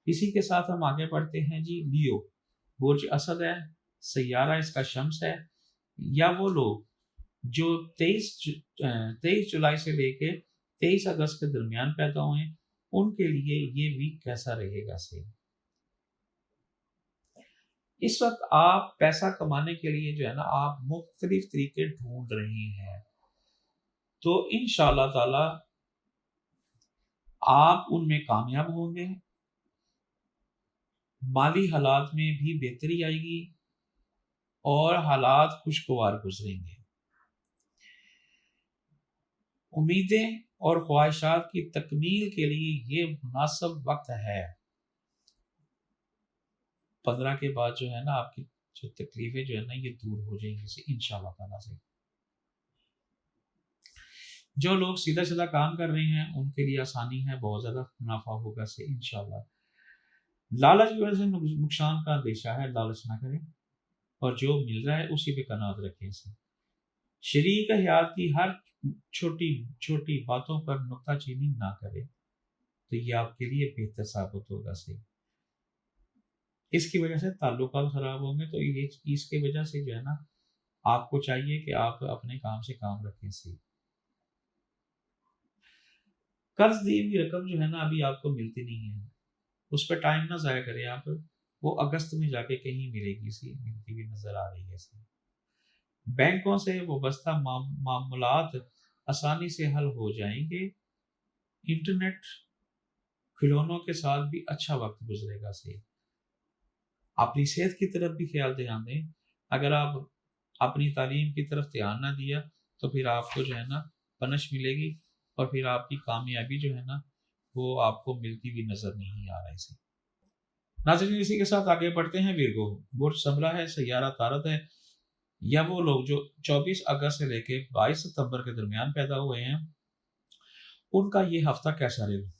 اسی کے ساتھ ہم آگے بڑھتے ہیں جی لیو، برج اسد ہے، سیارہ اس کا شمس ہے، یا وہ لوگ جو 23 جولائی سے لے کے 23 اگست کے درمیان پیدا ہوئے ہیں، ان کے لیے یہ ویک کیسا رہے گا صحیح؟ اس وقت آپ پیسہ کمانے کے لیے جو ہے نا آپ مختلف طریقے ڈھونڈ رہے ہیں، تو انشاءاللہ تعالی آپ ان میں کامیاب ہوں گے، مالی حالات میں بھی بہتری آئے گی اور حالات خوشگوار گزریں گے۔ امیدیں اور خواہشات کی تکمیل کے لیے یہ مناسب وقت ہے۔ 15 کے بعد جو ہے نا آپ کی جو تکلیفیں جو ہے نا یہ دور ہو جائیں گی انشاءاللہ تعالیٰ سے۔ جو لوگ سیدھا سیدھا کام کر رہے ہیں ان کے لیے آسانی ہے، بہت زیادہ منافع ہوگا سے انشاءاللہ۔ لالچ کی وجہ سے نقصان کا اندیشہ ہے، لالچ نہ کریں، اور جو مل رہا ہے اسی پہ قناعت رکھیں سے۔ شریک حیات کی ہر چھوٹی چھوٹی باتوں پر نکتہ چینی نہ کرے، تو یہ آپ کے لیے بہتر ثابت ہوگا سے۔ اس کی وجہ سے تعلقات خراب ہوں گے، تو یہ اس کی وجہ سے جو ہے نا آپ کو چاہیے کہ آپ اپنے کام سے کام رکھیں سے۔ قرض دی ہوئی رقم جو ہے نا ابھی آپ کو ملتی نہیں ہے، اس پہ ٹائم نہ ضائع کریں آپ، وہ اگست میں جا کے کہیں ملے گی سی، ملتی ہوئی نظر آ رہی ہے سی۔ بینکوں سے وابستہ معاملات آسانی سے حل ہو جائیں گے، انٹرنیٹ کھلونوں کے ساتھ بھی اچھا وقت گزرے گا سی۔ اپنی صحت کی طرف بھی خیال دھیان دیں، اگر آپ اپنی تعلیم کی طرف دھیان نہ دیا تو پھر آپ کو جو ہے نا پنش ملے گی، اور پھر آپ کی کامیابی جو ہے نا وہ آپ کو ملتی ہوئی نظر نہیں آ رہی سی۔ ناظرین اسی کے ساتھ آگے بڑھتے ہیں۔ ویرگو، برج سمرا ہے، سیارہ طارت ہے، یا وہ لوگ جو 24 اگست سے لے کے 22 ستمبر کے درمیان پیدا ہوئے ہیں، ان کا یہ ہفتہ کیسا رہے گا؟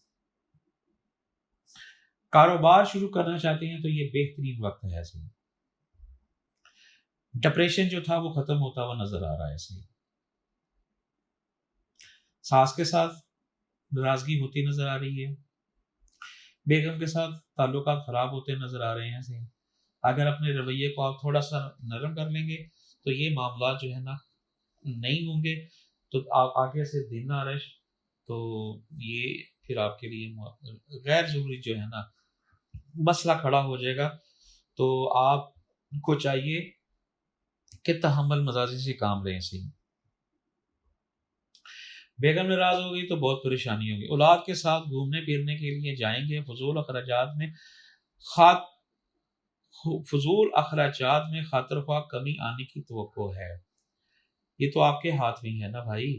کاروبار شروع کرنا چاہتے ہیں تو یہ بہترین وقت ہے ایسے۔ ڈپریشن جو تھا وہ ختم ہوتا ہوا نظر آ رہا ہے ایسے۔ ساس کے ساتھ ناراضگی ہوتی نظر آ رہی ہے، بیگم کے ساتھ تعلقات خراب ہوتے نظر آ رہے ہیں ایسے۔ اگر اپنے رویے کو آپ تھوڑا سا نرم کر لیں گے تو یہ معاملات جو ہے نا نہیں ہوں گے، تو آپ آگے سے دن نہ رش، تو یہ پھر آپ کے لیے غیر ضروری جو ہے نا مسئلہ کھڑا ہو جائے گا، تو آپ کو چاہیے کہ تحمل مزاجی سے کام لیں سی۔ بیگم ناراض ہوگی تو بہت پریشانی ہوگی۔ اولاد کے ساتھ گھومنے پھرنے کے لیے جائیں گے، فضول اخراجات میں خاطر خواہ کمی آنے کی توقع ہے۔ یہ تو آپ کے ہاتھ میں ہے نا بھائی،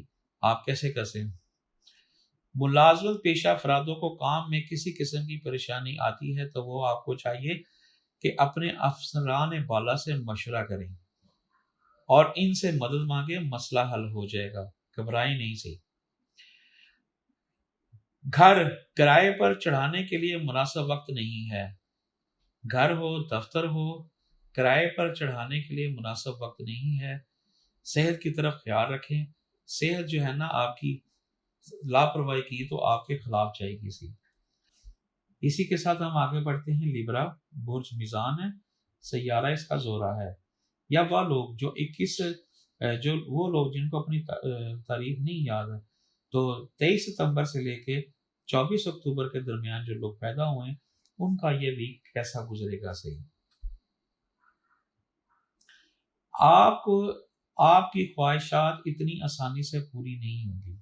آپ کیسے کر سکیں۔ ملازمت پیشہ افرادوں کو کام میں کسی قسم کی پریشانی آتی ہے تو وہ آپ کو چاہیے کہ اپنے افسران بالا سے مشورہ کریں اور ان سے مدد مانگے، مسئلہ حل ہو جائے گا، گھبرائیں نہیں سے۔ گھر کرائے پر چڑھانے کے لیے مناسب وقت نہیں ہے، گھر ہو دفتر ہو کرائے پر چڑھانے کے لیے مناسب وقت نہیں ہے۔ صحت کی طرف خیال رکھیں، صحت جو ہے نا آپ کی لاپرواہی کی تو آپ کے خلاف جائے گی سی۔ اسی کے ساتھ ہم آگے بڑھتے ہیں۔ لیبرا، برج میزان ہے، سیارہ اس کا زہرہ ہے، یا وہ لوگ جو وہ لوگ جن کو اپنی تاریخ نہیں یاد ہے، تو 23 ستمبر سے لے کے 24 اکتوبر کے درمیان جو لوگ پیدا ہوئے ہیں ان کا یہ ویک کیسا گزرے گا صحیح۔ آپ کی خواہشات اتنی آسانی سے پوری نہیں ہوں گی۔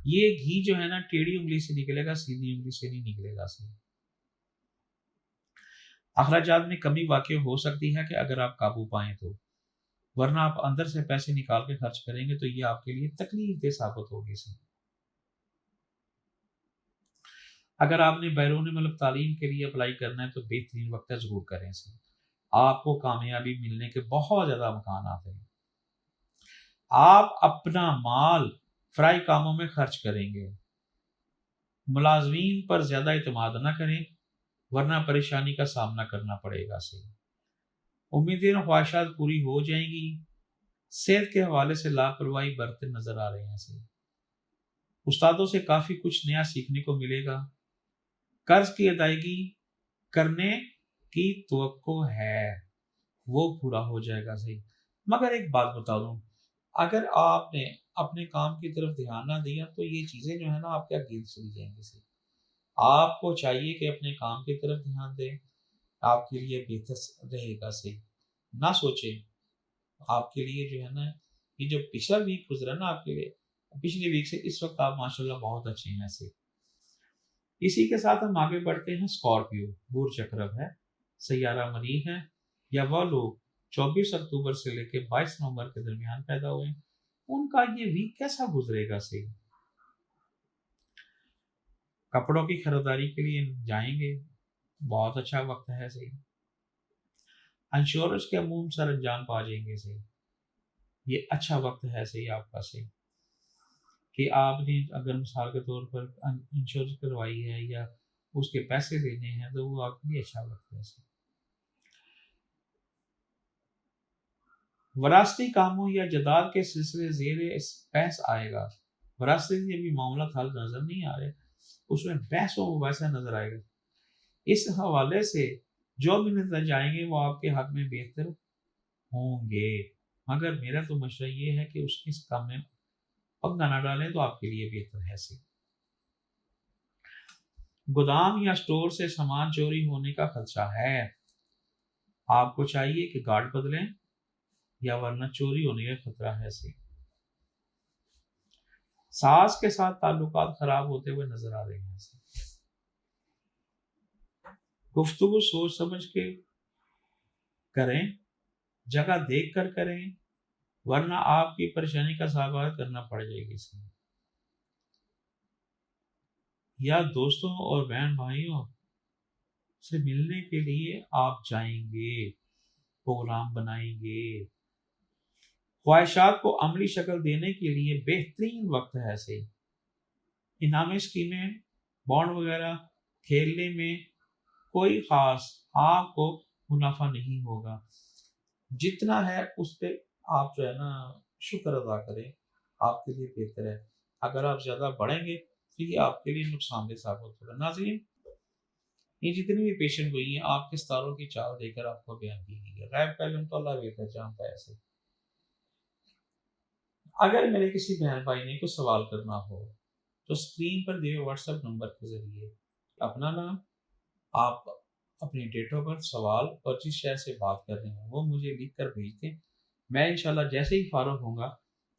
یہ گھی جو ہے نا ٹیڑھی انگلی سے نکلے گا، سیدھی انگلی سے نہیں نکلے گا صحیح۔ اخراجات میں کمی واقع ہو سکتی ہے کہ اگر آپ قابو پائیں تو، ورنہ آپ اندر سے پیسے نکال کے خرچ کریں گے تو یہ آپ کے لیے تکلیف دہ ثابت ہوگی سی۔ اگر آپ نے بیرون ملک تعلیم کے لیے اپلائی کرنا ہے تو بہترین وقت ہے، ضرور کریں سی، آپ کو کامیابی ملنے کے بہت زیادہ امکانات ہیں۔ آپ اپنا مال فرائی کاموں میں خرچ کریں گے، ملازمین پر زیادہ اعتماد نہ کریں ورنہ پریشانی کا سامنا کرنا پڑے گا سے۔ امیدیں اور خواہشات پوری ہو جائیں گی۔ صحت کے حوالے سے لاپرواہی برتتے نظر آ رہے ہیں سے۔ استادوں سے کافی کچھ نیا سیکھنے کو ملے گا۔ قرض کی ادائیگی کرنے کی توقع ہے، وہ پورا ہو جائے گا صحیح۔ مگر ایک بات بتا دوں، اگر آپ نے اپنے کام کی طرف دھیان نہ دیا تو یہ چیزیں جو ہے نا آپ کے اگینسٹ چلی جائیں گی صحیح۔ آپ کو چاہیے کہ اپنے کام کی طرف دھیان دیں، آپ کے لیے بہتر رہے گا صحیح۔ نہ سوچیں آپ کے لیے جو ہے نا یہ جو پچھلا ویک گزرا نا آپ کے لیے، پچھلے ویک سے اس وقت آپ ماشاءاللہ بہت اچھے ہیں صحیح۔ اسی کے ساتھ ہم آگے بڑھتے ہیں۔ اسکارپیو برج چکرب ہے، سیارہ مریخ ہے، یا وہ لوگ 24 اکتوبر سے لے کے 22 نومبر کے درمیان پیدا ہوئے ہیں، ان کا یہ ویک کیسا گزرے گا صحیح؟ کپڑوں کی خریداری کے لیے جائیں گے، بہت اچھا وقت ہے صحیح۔ انشورنس کے عموم سر انجام پا جائیں گے صحیح، یہ اچھا وقت ہے صحیح آپ کا صحیح، کہ آپ نے اگر مثال کے طور پر انشورنس کروائی ہے یا اس کے پیسے دینے ہیں تو وہ آپ کے لیے اچھا وقت ہے صحیح۔ وراثتی کاموں یا جائیداد کے سلسلے زیر بحث آئے گا۔ وراثتی سے بھی معاملہ حل نظر نہیں آ رہے، اس میں بحث و مباحثہ نظر آئے گا۔ اس حوالے سے جو بھی نتائج آئیں گے وہ آپ کے حق میں بہتر ہوں گے، مگر میرا تو مشورہ یہ ہے کہ اس کام میں پنگا نہ ڈالیں تو آپ کے لیے بہتر ہے صحیح۔ گودام یا سٹور سے سامان چوری ہونے کا خدشہ ہے، آپ کو چاہیے کہ گارڈ بدلیں یا ورنہ چوری ہونے کا خطرہ ہے صحیح۔ ساس کے ساتھ تعلقات خراب ہوتے ہوئے نظر آ رہے ہیں صحیح۔ گفتگو سوچ سمجھ کے کریں، جگہ دیکھ کر کریں، ورنہ آپ کی پریشانی کا سامنا کرنا پڑ جائے گی صحیح۔ یا دوستوں اور بہن بھائیوں سے ملنے کے لیے آپ جائیں گے، پروگرام بنائیں گے۔ خواہشات کو عملی شکل دینے کے لیے بہترین وقت ہے صحیح۔ انعامی اسکیمیں، بانڈ وغیرہ کھیلنے میں کوئی خاص آپ کو منافع نہیں ہوگا، جتنا ہے اس پہ آپ جو ہے نا شکر ادا کریں، آپ کے لیے بہتر ہے۔ اگر آپ زیادہ بڑھیں گے تو یہ آپ کے لیے نقصان دہ ثابت ہوگا۔ ناظرین، یہ جتنی بھی پیشن گوئی ہیں آپ کے ستاروں کی چال دے کر آپ کو بیان کی گئی ہے، غیب کا علم تو اللہ بہتر جانتا ہے ایسے۔ اگر میرے کسی بہن بھائی نے کچھ سوال کرنا ہو تو اسکرین پر دیے واٹس ایپ نمبر کے ذریعے اپنا نام، آپ اپنی ڈیٹ آف برتھ، سوال اور جس شہر سے بات کر رہے ہیں وہ مجھے لکھ کر بھیج دیں۔ میں انشاءاللہ جیسے ہی فارغ ہوں گا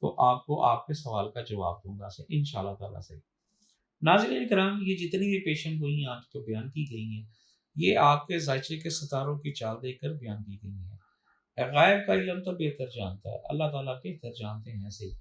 تو آپ کو آپ کے سوال کا جواب دوں گا سے انشاءاللہ تعالیٰ سے۔ ناظرین کرام، یہ جتنی بھی پیشن گوئی ہیں آج کو بیان کی گئی ہیں، یہ آپ کے ذائچے کے ستاروں کی چال دے کر بیان کی گئی ہیں۔ غائب کا علم تو بہتر جانتا ہے، اللہ تعالیٰ بہتر جانتے ہیں صحیح۔